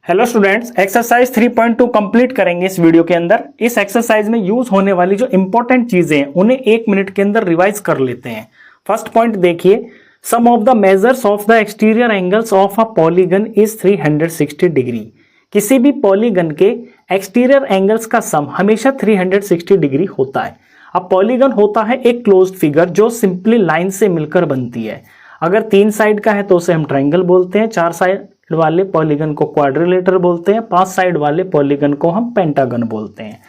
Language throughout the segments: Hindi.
हेलो स्टूडेंट्स, एक्सरसाइज 3.2 कंप्लीट करेंगे इस वीडियो के अंदर। इस एक्सरसाइज में यूज होने वाली जो इंपॉर्टेंट चीजें हैं उन्हें 1 मिनट के अंदर रिवाइज कर लेते हैं। फर्स्ट पॉइंट देखिए, sum of the measures of the exterior angles of a polygon is 360 degree. किसी भी पॉलीगन के एक्सटीरियर एंगल्स का सम हमेशा 360 डिग्री होता है। अब पॉलीगन होता है एक क्लोज्ड फिगर जो सिंपली लाइन से मिलकर बनती है। अगर 3 साइड का है तो उसे हम ट्राइंगल बोलते हैं, 4 साइड वाले पॉलीगन को क्वाड्रिलेटर बोलते हैं, 5 साइड वाले पॉलीगन को हम पेंटागन बोलते हैं।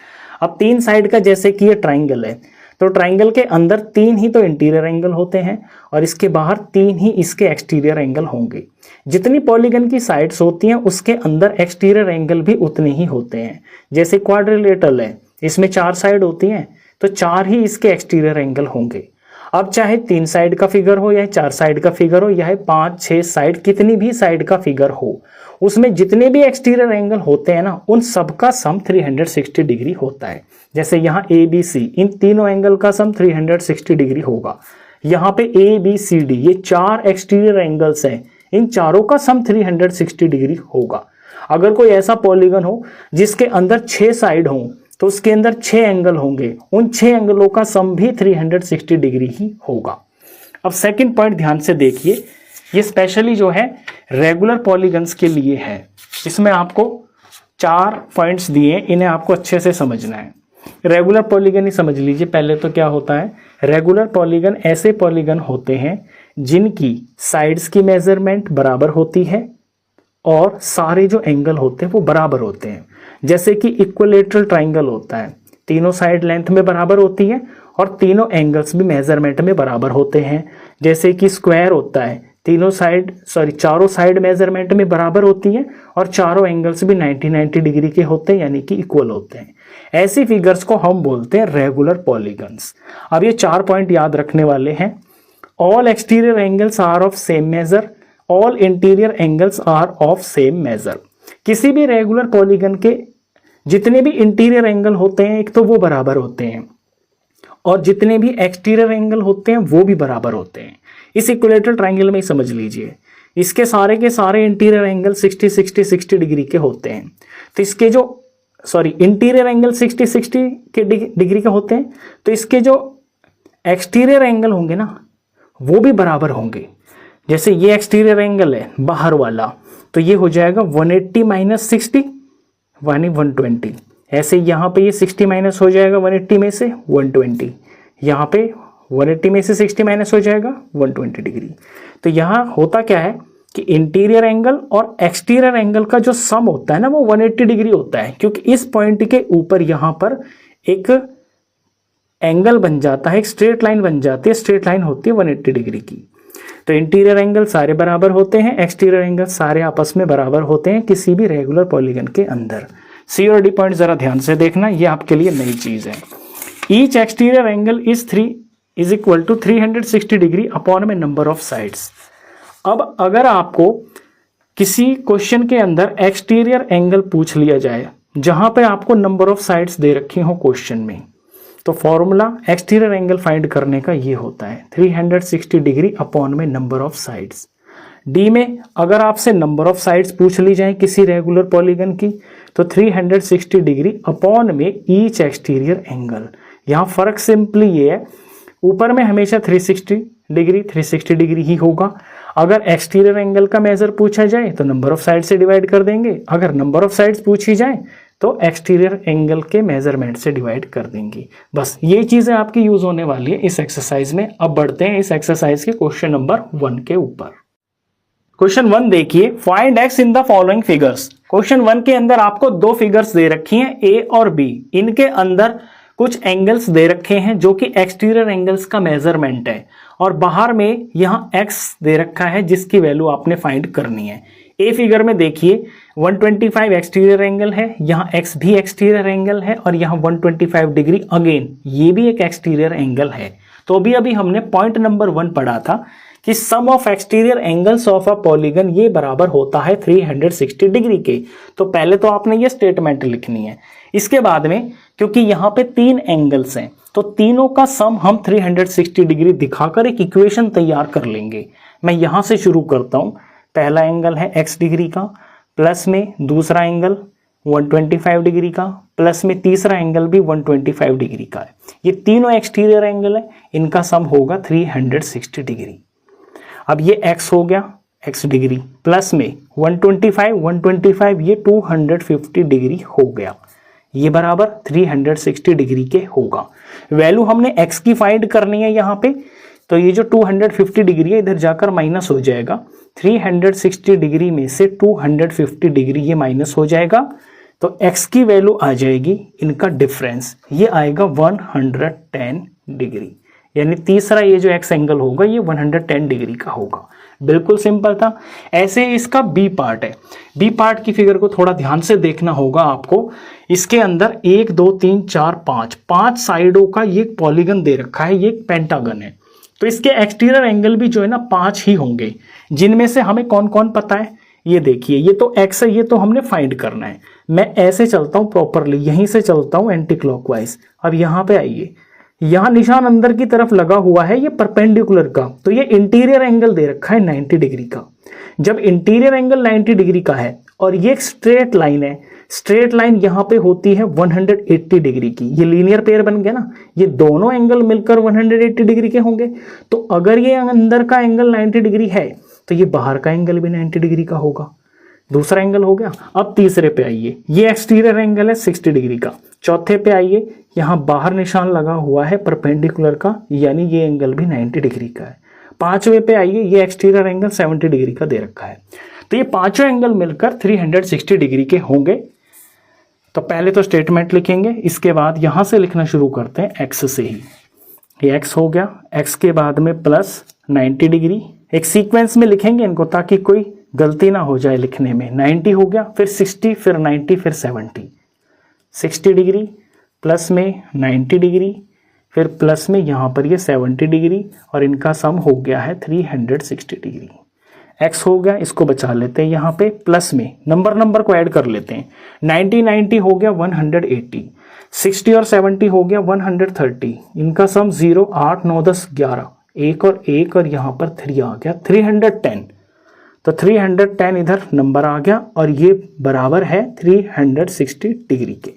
अब 3 साइड का जैसे कि ये ट्राइंगल है तो ट्राइंगल के अंदर 3 ही तो इंटीरियर एंगल होते हैं और इसके बाहर 3 ही इसके एक्सटीरियर एंगल होंगे। जितनी पॉलीगन की साइड्स होती हैं उसके अंदर एक्सटीरियर एंगल भी उतने ही होते हैं। जैसे क्वाड्रिलेटरल है, इसमें 4 साइड होती हैं तो 4 ही इसके एक्सटीरियर एंगल होंगे। अब चाहे 3 साइड का फिगर हो या 4 साइड का फिगर हो या 5-6 साइड, कितनी भी साइड का फिगर हो, उसमें जितने भी एक्सटीरियर एंगल होते हैं ना उन सब का सम 360 डिग्री होता है। जैसे यहाँ ABC, इन तीनों एंगल का सम 360 डिग्री होगा। यहाँ पे ABCD ये 4 एक्सटीरियर एंगल्स हैं, इन चारों का सम 360 डिग्री होगा। अगर कोई ऐसा पॉलीगन हो जिसके अंदर 6 साइड हो तो उसके अंदर 6 एंगल होंगे, उन 6 एंगलों का सम भी 360 डिग्री ही होगा। अब सेकंड पॉइंट ध्यान से देखिए, ये स्पेशली जो है रेगुलर पॉलीगन्स के लिए है। इसमें आपको 4 पॉइंट्स दिए, इन्हें आपको अच्छे से समझना है। रेगुलर पॉलीगन ही समझ लीजिए पहले तो क्या होता है। रेगुलर पॉलीगन ऐसे पॉलीगन होते हैं जिनकी साइड्स की मेजरमेंट बराबर होती है और सारे जो एंगल होते हैं वो बराबर होते हैं। जैसे कि इक्विलेटरल ट्राइंगल होता है, तीनों साइड लेंथ में बराबर होती है और तीनों एंगल्स भी मेजरमेंट में बराबर होते हैं। जैसे कि स्क्वायर होता है, चारों साइड मेजरमेंट में बराबर होती है और चारों एंगल्स भी 90 डिग्री के होते हैं, यानी कि इक्वल होते हैं। ऐसी फिगर्स को हम बोलते हैं रेगुलर पॉलीगन्स। अब ये 4 पॉइंट याद रखने वाले हैं। All exterior angles are of same measure, all interior angles are of same measure. किसी भी रेगुलर पॉलीगन के जितने भी इंटीरियर एंगल होते हैं एक तो वो बराबर होते हैं और जितने भी एक्सटीरियर एंगल होते हैं वो भी बराबर होते हैं। इस इक्विलेटरल ट्राइंगल में ही समझ लीजिए, इसके सारे के सारे इंटीरियर एंगल 60 डिग्री के होते हैं। तो इसके जो इंटीरियर एंगल 60 के डिग्री के होते हैं तो इसके जो एक्सटीरियर एंगल होंगे ना वो भी बराबर होंगे। जैसे ये एक्सटीरियर एंगल है बाहर वाला तो ये हो जाएगा 180 - 60 यानी 120। ऐसे यहाँ पे ये 60 माइनस हो जाएगा 180 में से 120, यहाँ पे 180 में से 60 माइनस हो जाएगा 120 डिग्री। तो यहाँ होता क्या है कि इंटीरियर एंगल और एक्सटीरियर एंगल का जो सम होता है ना वो 180 डिग्री होता है, क्योंकि इस पॉइंट के ऊपर यहाँ पर एक एंगल बन जाता है, एक स्ट्रेट लाइन बन जाती है। स्ट्रेट लाइन होती है 180 डिग्री की। तो इंटीरियर एंगल सारे बराबर होते हैं, एक्सटीरियर एंगल सारे आपस में बराबर होते हैं किसी भी रेगुलर पॉलीगन के अंदर। सी और डी पॉइंट जरा ध्यान से देखना, ये आपके लिए नई चीज है। Each exterior angle is equal to 360 degree upon में नंबर ऑफ साइड्स। अब अगर आपको किसी क्वेश्चन के अंदर एक्सटीरियर एंगल पूछ लिया जाए जहां पे आपको नंबर ऑफ साइड्स दे रखी हो क्वेश्चन में, तो फॉर्मूला एक्सटीरियर एंगल फाइंड करने का ये होता है 360 डिग्री अपॉन में नंबर ऑफ साइड्स। डी में अगर आपसे नंबर ऑफ साइड्स पूछ ली जाए किसी रेगुलर पॉलीगन की तो 360 डिग्री अपॉन में ईच एक्सटीरियर एंगल। यहाँ फर्क सिंपली ये है, ऊपर में हमेशा 360 डिग्री ही होगा। अगर एक्सटीरियर एंगल का मेजर पूछा जाए तो नंबर ऑफ साइड से डिवाइड कर देंगे, अगर नंबर ऑफ साइड्स पूछी जाए तो एक्सटीरियर एंगल के मेजरमेंट से डिवाइड कर देंगे। बस ये चीजें आपकी यूज होने वाली है इस एक्सरसाइज में। अब बढ़ते हैं इस एक्सरसाइज के क्वेश्चन नंबर 1 के ऊपर। क्वेश्चन 1 देखिए, find x in the following figures. Question 1 के अंदर आपको 2 फिगर्स दे रखी हैं ए और बी। इनके अंदर कुछ एंगल्स दे रखे हैं जो कि एक्सटीरियर एंगल्स का मेजरमेंट है और बाहर में यहाँ एक्स दे रखा है जिसकी वैल्यू आपने फाइंड करनी है। ए फिगर में देखिए 125 एक्सटीरियर एंगल है, यहाँ एक्स भी एक्सटीरियर एंगल है और यहाँ 125 डिग्री अगेन ये भी एक एक्सटीरियर एंगल है। तो अभी हमने पॉइंट नंबर 1 पढ़ा था कि sum of exterior angles of a polygon ये बराबर होता है 360 डिग्री के। तो पहले तो आपने ये स्टेटमेंट लिखनी है। इसके बाद में क्योंकि यहाँ पे 3 एंगल्स हैं तो तीनों का सम हम 360 डिग्री दिखाकर एक इक्वेशन तैयार कर लेंगे। मैं यहाँ से शुरू करता हूँ। पहला एंगल है x डिग्री का प्लस में दूसरा एंगल 125 डिग्री का, प्लस में तीसरा एंगल भी 125 डिग्री का है। ये तीनों एक्सटीरियर एंगल है, इनका सम होगा 360 डिग्री। अब ये x हो गया x डिग्री, प्लस में 125 ये 250 डिग्री हो गया, ये बराबर 360 डिग्री के होगा। वैल्यू हमने x की फाइंड करनी है यहाँ पे, तो ये जो 250 डिग्री है इधर जाकर माइनस हो जाएगा। 360 डिग्री में से 250 डिग्री ये माइनस हो जाएगा, तो x की वैल्यू आ जाएगी, इनका डिफरेंस ये आएगा 110 डिग्री। यानी तीसरा ये जो x एंगल होगा ये 110 डिग्री का होगा। बिल्कुल सिंपल था। ऐसे इसका बी पार्ट है। बी पार्ट की फिगर को थोड़ा ध्यान से देखना होगा आपको। इसके अंदर 1 2 3 4 5 साइडों का ये पॉलीगन दे रखा है, ये एक पेंटागन है। तो इसके एक्सटीरियर एंगल भी जो है ना 5 ही होंगे, जिनमें से हमें कौन कौन पता है ये देखिए। ये तो x है, ये तो हमने फाइंड करना है। मैं ऐसे चलता हूं प्रॉपरली, यहीं से चलता हूं एंटी क्लॉकवाइज। अब यहां पे आइए, यहां निशान अंदर की तरफ लगा हुआ है, ये परपेंडिकुलर का, तो ये इंटीरियर एंगल दे रखा है 90 डिग्री का। जब इंटीरियर एंगल 90 डिग्री का है और ये एक स्ट्रेट लाइन है, स्ट्रेट लाइन यहां पे होती है 180 डिग्री की, ये लीनियर पेयर बन गया ना, ये दोनों एंगल मिलकर 180 डिग्री के होंगे। तो अगर ये अंदर का एंगल 90 डिग्री है तो ये बाहर का एंगल भी 90 डिग्री का होगा। दूसरा एंगल हो गया। अब तीसरे पे आइए, ये एक्सटीरियर एंगल है 60 डिग्री का। चौथे पे आइए, यहाँ बाहर निशान लगा हुआ है परपेंडिकुलर का, यानी ये एंगल भी 90 डिग्री का है। पांचवे पे आइए, ये एक्सटीरियर एंगल 70 डिग्री का दे रखा है। तो ये पांचों एंगल मिलकर 360 डिग्री के होंगे। तो पहले तो स्टेटमेंट लिखेंगे, इसके बाद यहां से लिखना शुरू करते हैं एक्स से ही। ये एक्स हो गया, एक्स के बाद में प्लस 90 डिग्री, एक सीक्वेंस में लिखेंगे इनको ताकि कोई गलती ना हो जाए लिखने में। 90 हो गया, फिर 60, फिर 90, फिर 70। 60 डिग्री प्लस में 90 डिग्री, फिर प्लस में यहाँ पर ये 70 डिग्री, और इनका सम हो गया है 360 डिग्री। x हो गया, इसको बचा लेते हैं यहाँ पे, प्लस में नंबर को ऐड कर लेते हैं। 90 हो गया 180, 60 और 70 हो गया 130, इनका सम 0 8 9 10 11, एक और एक और यहाँ पर 3 आ गया 310। तो 310 इधर नंबर आ गया और ये बराबर है 360 डिग्री के।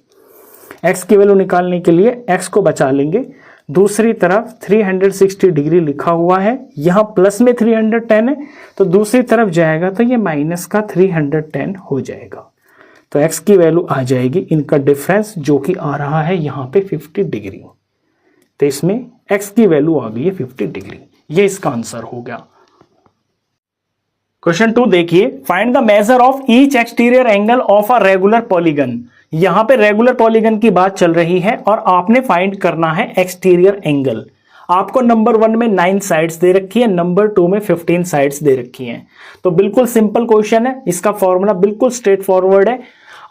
x की वैल्यू निकालने के लिए x को बचा लेंगे, दूसरी तरफ 360 डिग्री लिखा हुआ है, यहाँ प्लस में 310 है तो दूसरी तरफ जाएगा तो ये माइनस का 310 हो जाएगा। तो x की वैल्यू आ जाएगी, इनका डिफरेंस जो कि आ रहा है यहाँ पे 50 डिग्री। तो इसमें x की वैल्यू आ गई है 50 डिग्री। ये इसका आंसर हो गया। क्वेश्चन 2 देखिए, find the major of each exterior angle of a regular polygon. यहां पे रेगुलर पॉलीगन की बात चल रही है और आपने फाइंड करना है एक्सटीरियर एंगल। आपको नंबर 1 में 9 साइड्स दे रखी है, नंबर 2 में 15 साइड्स दे रखी हैं। तो बिल्कुल सिंपल क्वेश्चन है, इसका फॉर्मूला बिल्कुल स्ट्रेट फॉरवर्ड है।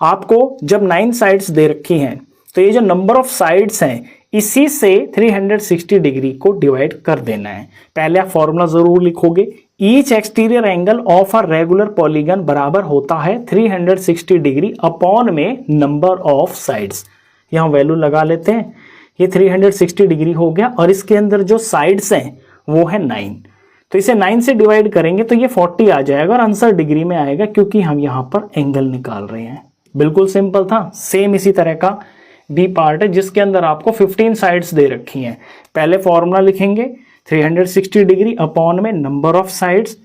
आपको जब 9 साइड्स दे रखी हैं तो ये जो नंबर ऑफ साइड्स हैं इसी से 360 डिग्री को डिवाइड कर देना है। पहले आप फॉर्मूला जरूर लिखोगे, each exterior angle of a regular polygon बराबर होता है 360 डिग्री अपॉन में नंबर ऑफ साइड्स। यहां वैल्यू लगा लेते हैं, ये 360 डिग्री हो गया और इसके अंदर जो साइड्स हैं वो है 9, तो इसे 9 से डिवाइड करेंगे तो ये 40 आ जाएगा और आंसर डिग्री में आएगा क्योंकि हम यहां पर एंगल निकाल रहे हैं। बिल्कुल सिंपल था। सेम इसी तरह का बी पार्ट है जिसके अंदर आपको 15 साइड्स दे रखी हैं। पहले फॉर्मूला लिखेंगे 360 डिग्री अपॉन में नंबर ऑफ साइड्स,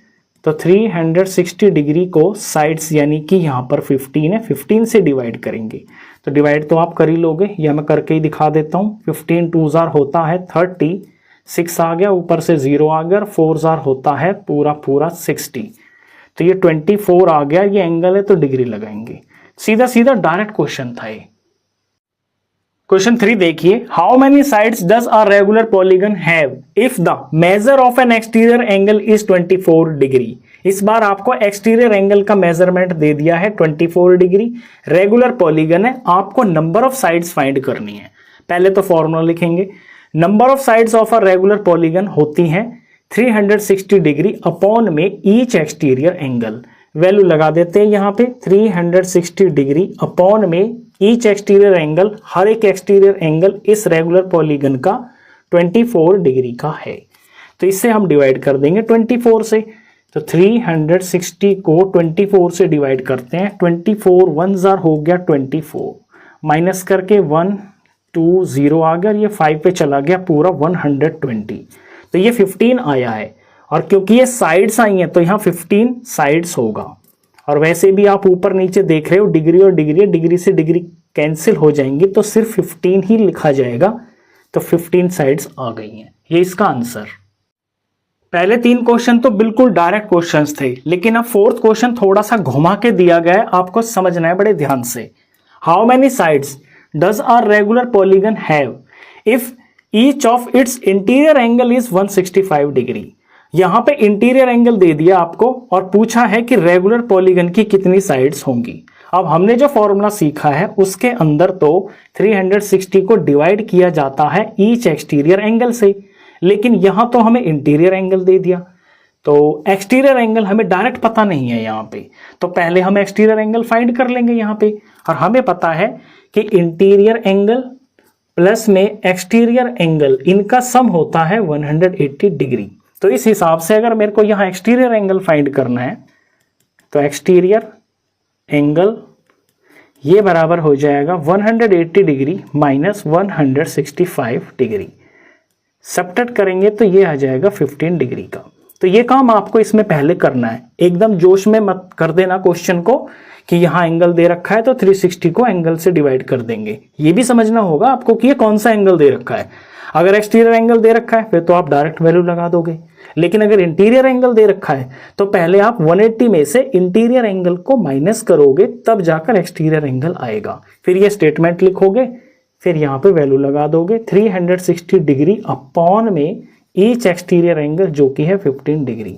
तो 360 डिग्री को साइड्स यानी कि यहाँ पर 15 है, 15 से डिवाइड करेंगे। तो डिवाइड तो आप कर ही लोगे, या मैं करके ही दिखा देता हूँ। 15 2 जार होता है 30, 6 आ गया, ऊपर से 0 आ गया, 4 जार होता है पूरा 60, तो ये 24 आ गया। ये एंगल है तो डिग्री लगाएंगे। सीधा सीधा डायरेक्ट क्वेश्चन था ये। क्वेश्चन 3 देखिए, how many sides does a regular polygon have if the measure of N exterior angle is 24 degree. इस बार आपको एक्सटीरियर एंगल का मेजरमेंट दे दिया है 24 डिग्री। रेगुलर पॉलीगन है, आपको नंबर ऑफ साइड्स फाइंड करनी है। पहले तो फॉर्मूला लिखेंगे, number of sides of a regular polygon होती हैं 360 डिग्री अपॉन में ईच एक्सटीरियर एंगल। वैल्यू लगा देते हैं यहाँ पे 360 डिग्री अपॉन में ईच एक्सटीरियर एंगल, हर एक एक्सटीरियर एंगल इस रेगुलर पॉलीगन का 24 डिग्री का है। तो इससे हम डिवाइड कर देंगे 24 से। तो 360 को 24 से डिवाइड करते हैं। 24 1 जार हो गया 24, माइनस करके 1 2 0 आ गया, और ये 5 पे चला गया पूरा 120। तो ये 15 आया है, और क्योंकि ये साइड्स आई हैं तो यहाँ 15 साइड्स होगा। और वैसे भी आप ऊपर नीचे देख रहे हो डिग्री और डिग्री, डिग्री से डिग्री कैंसिल हो जाएंगी, तो सिर्फ 15 ही लिखा जाएगा। तो 15 साइड्स आ गई हैं, ये इसका आंसर। पहले 3 क्वेश्चन तो बिल्कुल डायरेक्ट क्वेश्चंस थे, लेकिन अब 4th क्वेश्चन थोड़ा सा घुमा के दिया गया है, आपको समझना है बड़े ध्यान से। How many sides does a regular polygon have if each of its interior angle is 165 degree. यहां पे इंटीरियर एंगल दे दिया आपको और पूछा है कि रेगुलर पॉलीगन की कितनी साइड्स होंगी। अब हमने जो फॉर्मूला सीखा है उसके अंदर तो 360 को डिवाइड किया जाता है ईच एक्सटीरियर एंगल से, लेकिन यहां तो हमें इंटीरियर एंगल दे दिया, तो एक्सटीरियर एंगल हमें डायरेक्ट पता नहीं है यहाँ पे। तो पहले हम एक्सटीरियर एंगल फाइंड कर लेंगे यहाँ पे, और हमें पता है कि इंटीरियर एंगल प्लस में एक्सटीरियर एंगल इनका सम होता है 180 डिग्री। तो इस हिसाब से अगर मेरे को यहाँ एक्सटीरियर एंगल फाइंड करना है तो एक्सटीरियर एंगल ये बराबर हो जाएगा 180 डिग्री माइनस 165 डिग्री। सब्ट्रैक्ट करेंगे तो ये आ जाएगा 15 डिग्री का। तो ये काम आपको इसमें पहले करना है, एकदम जोश में मत कर देना क्वेश्चन को कि यहाँ एंगल दे रखा है तो 360 को एंगल से डिवाइड कर देंगे। ये भी समझना होगा आपको कि ये कौन सा एंगल दे रखा है। अगर एक्सटीरियर एंगल दे रखा है फिर तो आप डायरेक्ट वैल्यू लगा दोगे, लेकिन अगर इंटीरियर एंगल दे रखा है तो पहले आप 180 में से इंटीरियर एंगल को माइनस करोगे, तब जाकर एक्सटीरियर एंगल आएगा। फिर ये स्टेटमेंट लिखोगे, फिर यहाँ पे वैल्यू लगा दोगे 360 डिग्री अपॉन में ईच एक्सटीरियर एंगल जो कि है 15 डिग्री।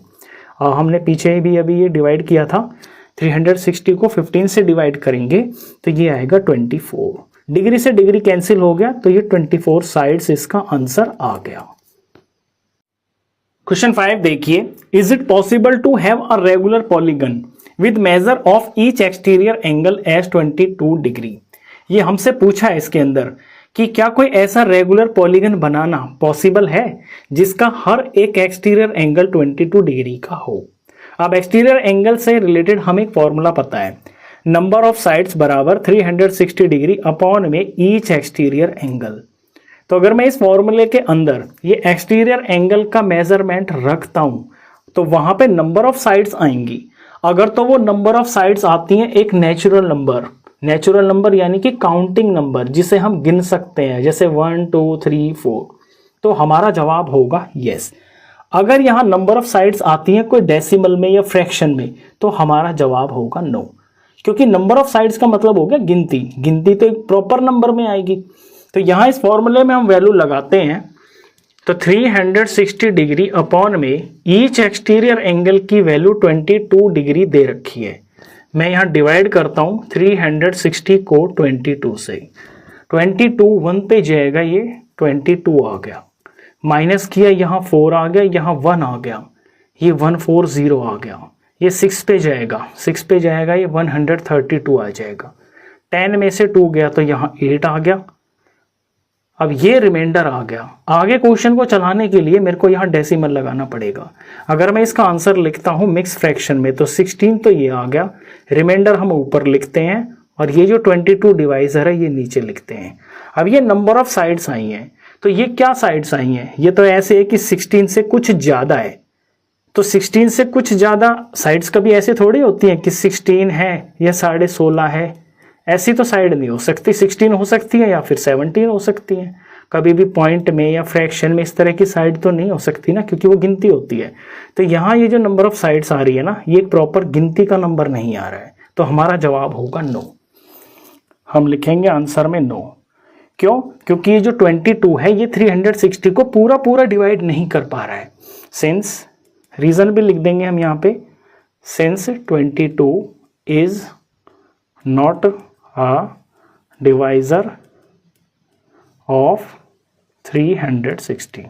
हमने पीछे भी अभी ये डिवाइड किया था, 360 को 15 से डिवाइड करेंगे तो ये आएगा 24। डिग्री से डिग्री कैंसिल हो गया तो ये 24 साइड्स इसका आंसर आ गया। क्वेश्चन 5 देखिए, is it possible to have a regular polygon with measure of each exterior angle as 22 degree. ये हमसे पूछा है इसके अंदर कि क्या कोई ऐसा रेगुलर पॉलीगन बनाना पॉसिबल है जिसका हर एक एक्सटीरियर एंगल 22 डिग्री का हो। अब एक्सटीरियर एंगल से रिलेटेड हमें एक फॉर्मूला पता है, नंबर ऑफ साइड्स बराबर 360 डिग्री अपॉन में ईच एक्सटीरियर एंगल। तो अगर मैं इस फॉर्मूले के अंदर ये एक्सटीरियर एंगल का मेजरमेंट रखता हूं तो वहां पे नंबर ऑफ साइड्स आएंगी। अगर तो वो नंबर ऑफ साइड्स आती हैं एक नेचुरल नंबर यानी कि काउंटिंग नंबर जिसे हम गिन सकते हैं, जैसे 1 2 3 4, तो हमारा जवाब होगा यस। अगर यहाँ नंबर ऑफ साइड्स आती हैं कोई डेसिमल में या फ्रैक्शन में तो हमारा जवाब होगा नो, क्योंकि नंबर ऑफ साइड्स का मतलब हो गया गिनती तो एक प्रॉपर नंबर में आएगी। तो यहाँ इस फॉर्मूले में हम वैल्यू लगाते हैं तो 360 डिग्री अपॉन में ईच एक्सटीरियर एंगल की वैल्यू 22 डिग्री दे रखी है। मैं यहाँ डिवाइड करता हूँ 360 को 22 से, 22 1 पे जाएगा, ये 22 आ गया, माइनस किया यहाँ 4 आ गया, यहाँ 1 आ गया, ये 140 आ गया, ये 6 पे जाएगा, ये 132 आ जाएगा, 10 में से 2 गया तो यहाँ 8 आ गया। अब ये रिमाइंडर आ गया। आगे क्वेश्चन को चलाने के लिए मेरे को यहाँ डेसिमल लगाना पड़ेगा। अगर मैं इसका आंसर लिखता हूँ मिक्स फ्रैक्शन में तो 16 तो ये आ गया, रिमाइंडर हम ऊपर लिखते हैं और ये जो 22 डिवाइजर है ये नीचे लिखते हैं। अब ये नंबर ऑफ साइड्स आई हैं, तो ये क्या साइड्स आई हैं, ये तो ऐसे है कि 16 से कुछ ज़्यादा है, तो 16 से कुछ ज़्यादा साइड्स कभी ऐसे थोड़ी होती हैं कि 16 है या 16.5 है, ऐसी तो साइड नहीं हो सकती। 16 हो सकती है या फिर 17 हो सकती है, कभी भी पॉइंट में या फ्रैक्शन में इस तरह की साइड तो नहीं हो सकती ना, क्योंकि वो गिनती होती है। तो यहाँ ये जो नंबर ऑफ साइड्स आ रही है ना, ये एक प्रॉपर गिनती का नंबर नहीं आ रहा है, तो हमारा जवाब होगा नो। हम लिखेंगे आंसर में नो। क्यों? क्योंकि ये जो 22 है ये 360 को पूरा डिवाइड नहीं कर पा रहा है। सिंस, रीजन भी लिख देंगे हम यहाँ पे, since 22 is not a divisor of 360।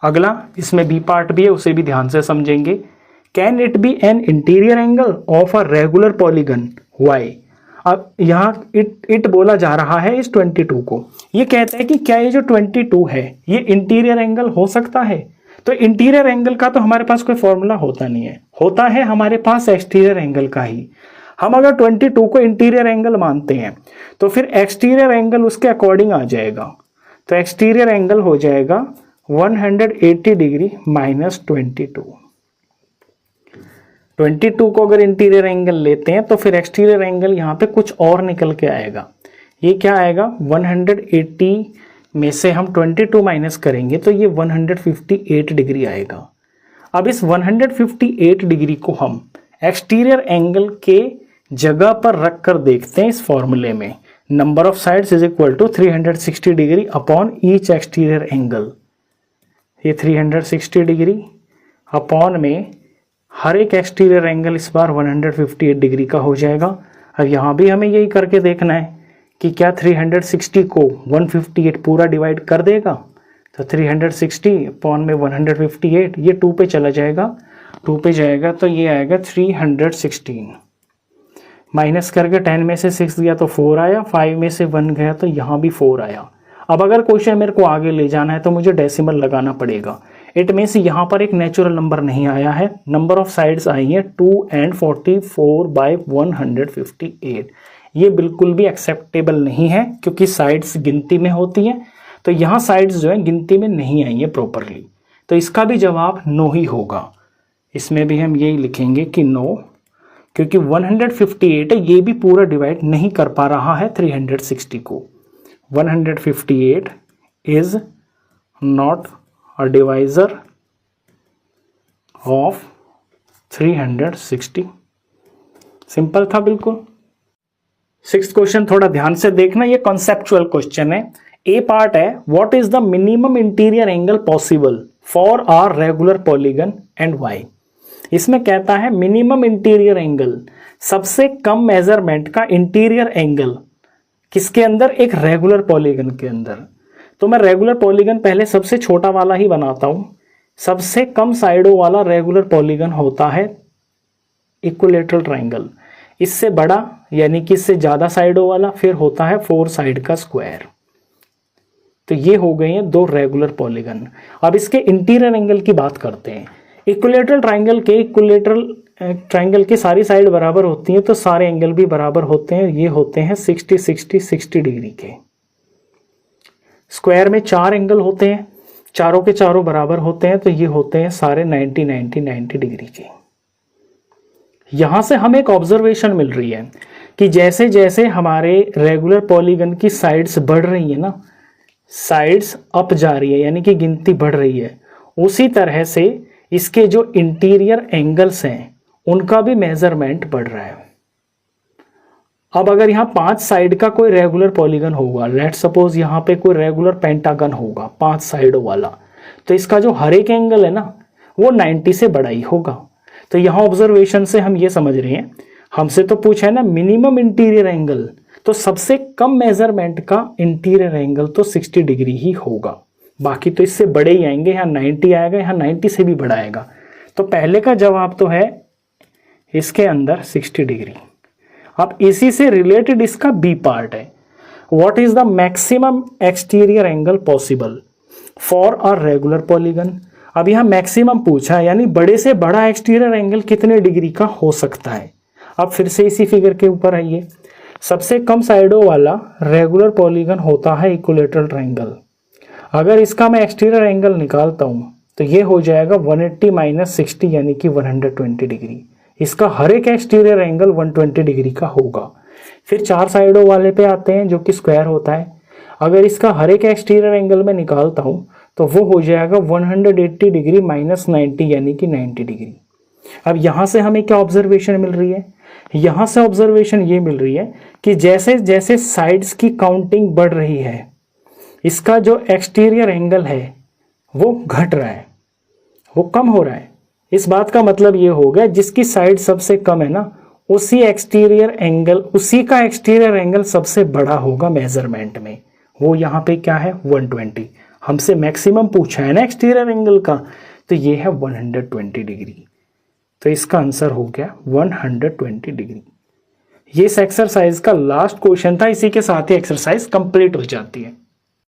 अगला इसमें बी पार्ट भी है, उसे भी ध्यान से समझेंगे। Can it be an interior angle of a regular polygon why. अब यहाँ इट बोला जा रहा है इस 22 को, ये कहता है कि क्या ये जो 22 है ये इंटीरियर एंगल हो सकता है। तो इंटीरियर एंगल का तो हमारे पास कोई फॉर्मूला होता नहीं है, होता है हमारे पास एक्सटीरियर एंगल का ही। हम अगर 22 को इंटीरियर एंगल मानते हैं तो फिर एक्सटीरियर एंगल उसके अकॉर्डिंग आ जाएगा। तो एक्सटीरियर एंगल हो जाएगा 180 डिग्री माइनस 22 को अगर इंटीरियर एंगल लेते हैं तो फिर एक्सटीरियर एंगल यहाँ पे कुछ और निकल के आएगा। ये क्या आएगा, 180 में से हम 22 माइनस करेंगे तो ये 158 डिग्री आएगा। अब इस 158 डिग्री को हम एक्सटीरियर एंगल के जगह पर रख कर देखते हैं इस फॉर्मूले में। Number of sides is equal to 360 degree upon each exterior angle. ये 360 डिग्री अपॉन में हर एक एक्सटीरियर एंगल इस बार 158 डिग्री का हो जाएगा। अब यहाँ भी हमें यही करके देखना है कि क्या 360 को 158 पूरा डिवाइड कर देगा। तो 360 अपॉन में 158, ये 2 पे चला जाएगा, 2 पे जाएगा तो ये आएगा 316। माइनस करके 10 में से 6 गया तो 4 आया, 5 में से 1 गया तो यहाँ भी 4 आया। अब अगर क्वेश्चन मेरे को आगे ले जाना है तो मुझे डेसिमल लगाना पड़ेगा। इट मीन्स यहाँ पर एक नेचुरल नंबर नहीं आया है, नंबर ऑफ साइड्स आई है 2 and 44 by 158। ये बिल्कुल भी एक्सेप्टेबल नहीं है क्योंकि साइड्स गिनती में होती हैं, तो यहाँ साइड्स जो है गिनती में नहीं आई है प्रॉपरली, तो इसका भी जवाब नो ही होगा। इसमें भी हम यही लिखेंगे कि नो, क्योंकि 158 है, ये भी पूरा डिवाइड नहीं कर पा रहा है 360 को। 158 is not a divisor of 360। Simple था बिल्कुल। 6th क्वेश्चन थोड़ा ध्यान से देखना, ये कॉन्सेप्चुअल क्वेश्चन है। ए पार्ट है, what is the minimum interior angle possible for are regular polygon and why. इसमें कहता है मिनिमम इंटीरियर एंगल, सबसे कम मेजरमेंट का इंटीरियर एंगल किसके अंदर, एक रेगुलर पॉलीगन के अंदर। तो मैं रेगुलर पॉलीगन पहले सबसे छोटा वाला ही बनाता हूं। सबसे कम साइडों वाला रेगुलर पॉलीगन होता है इक्विलैटरल ट्रायंगल। इससे बड़ा यानी कि इससे ज्यादा साइडों वाला फिर होता है 4 साइड का स्क्वायर। तो ये हो गए हैं 2 रेगुलर पॉलीगन। अब इसके इंटीरियर एंगल की बात करते हैं। इक्विलैटरल ट्रायंगल की सारी साइड बराबर होती हैं तो सारे एंगल भी बराबर होते हैं। ये होते हैं 60 60 60 डिग्री के। स्क्वायर में 4 एंगल होते हैं, चारों के चारों बराबर होते हैं तो ये होते हैं सारे 90 90 90 डिग्री के। यहां से हमें एक ऑब्जर्वेशन मिल रही है कि जैसे जैसे हमारे रेगुलर पॉलीगन की साइड्स बढ़ रही है ना, साइड्स अप जा रही है यानी कि गिनती बढ़ रही है, उसी तरह से इसके जो इंटीरियर एंगल्स हैं उनका भी मेजरमेंट बढ़ रहा है। अब अगर यहाँ 5 साइड का कोई रेगुलर पॉलीगन होगा, लेट सपोज यहाँ पे कोई रेगुलर पेंटागन होगा 5 साइडों वाला, तो इसका जो हर एक एंगल है ना वो 90 से बड़ा ही होगा। तो यहाँ ऑब्जर्वेशन से हम ये समझ रहे हैं, हमसे तो पूछा है ना मिनिमम इंटीरियर एंगल, तो सबसे कम मेजरमेंट का इंटीरियर एंगल तो 60 डिग्री ही होगा, बाकी तो इससे बड़े ही आएंगे। यहाँ 90 आएगा, यहाँ 90 से भी बड़ा आएगा। तो पहले का जवाब तो है इसके अंदर 60 डिग्री। अब इसी से रिलेटेड इसका बी पार्ट है, what is the maximum exterior angle possible for a regular polygon. अब यहाँ मैक्सिमम पूछा है यानी बड़े से बड़ा एक्सटीरियर एंगल कितने डिग्री का हो सकता है। अब फिर से इसी फिगर के ऊपर आइए, सबसे कम साइडों वाला रेगुलर पॉलीगन होता है इक्विलैटरल ट्रायंगल। अगर इसका मैं एक्सटीरियर एंगल निकालता हूं तो ये हो जाएगा 180 माइनस 60 यानी कि 120 डिग्री। इसका हर एक एक्सटीरियर एंगल 120 डिग्री का होगा। फिर 4 साइडों वाले पे आते हैं जो कि स्क्वायर होता है। अगर इसका हर एक एक्सटीरियर एंगल में निकालता हूं तो वो हो जाएगा 180 डिग्री माइनस 90 यानी कि 90 डिग्री। अब यहां से हमें क्या ऑब्जर्वेशन मिल रही है, यहां से ऑब्जर्वेशन ये मिल रही है कि जैसे जैसे साइड्स की काउंटिंग बढ़ रही है इसका जो एक्सटीरियर एंगल है वो घट रहा है, वो कम हो रहा है। इस बात का मतलब ये हो गया जिसकी साइड सबसे कम है ना उसी का एक्सटीरियर एंगल सबसे बड़ा होगा मेजरमेंट में। वो यहाँ पे क्या है 120। हमसे मैक्सिमम पूछा है ना एक्सटीरियर एंगल का, तो ये है 120 डिग्री। तो इसका आंसर हो गया 120 डिग्री। ये इस एक्सरसाइज का लास्ट क्वेश्चन था। इसी के साथ ही एक्सरसाइज कंप्लीट हो जाती है।